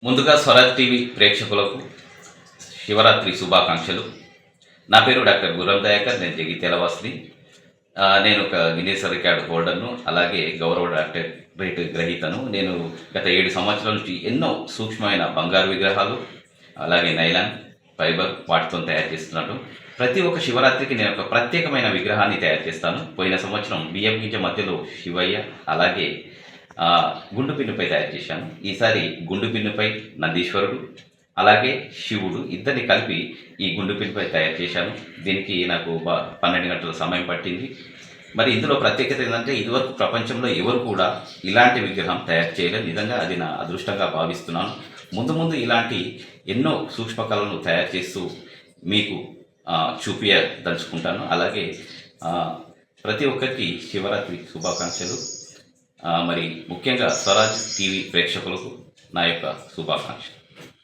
ముందుగా స్వరాజ్ టీవీ ప్రేక్షకులకు శివరాత్రి శుభాకాంక్షలు. నా పేరు డాక్టర్ గుర్రం దయాకర్. నేను జగిత్యాల వాసిని. నేను ఒక గిన్నెస్ రికార్డు హోల్డర్ను, అలాగే గౌరవ డాక్టరేట్ గ్రహీతను. నేను గత 7 సంవత్సరాల నుంచి ఎన్నో సూక్ష్మమైన బంగారు విగ్రహాలు, అలాగే నైలాన్, ఫైబర్ వాటితో తయారు చేస్తున్నాను. ప్రతి ఒక్క శివరాత్రికి నేను ఒక ప్రత్యేకమైన విగ్రహాన్ని తయారు చేస్తాను. పోయిన సంవత్సరం బియ్యం గింజ మధ్యలో శివయ్య, అలాగే గుండు పిన్నుపై తయారు చేశాను. ఈసారి గుండు పిన్నుపై నందీశ్వరుడు, అలాగే శివుడు ఇద్దరిని కలిపి ఈ గుండు పిన్నుపై తయారు చేశాను. దీనికి నాకు 12 గంటల సమయం పట్టింది. మరి ఇందులో ప్రత్యేకత ఏంటంటే, ఇదివరకు ప్రపంచంలో ఎవరు కూడా ఇలాంటి విగ్రహం తయారు చేయలేదు. నిజంగా అది నా అదృష్టంగా భావిస్తున్నాను. ముందు ముందు ఇలాంటి ఎన్నో సూక్ష్మ కళలను తయారు చేస్తూ మీకు చూపించదలుచుకుంటాను. అలాగే ప్రతి ఒక్కరికి శివరాత్రి శుభాకాంక్షలు. మరి ముఖ్యంగా స్వరాజ్ టీవీ ప్రేక్షకులకు నా యొక్క శుభాకాంక్షలు.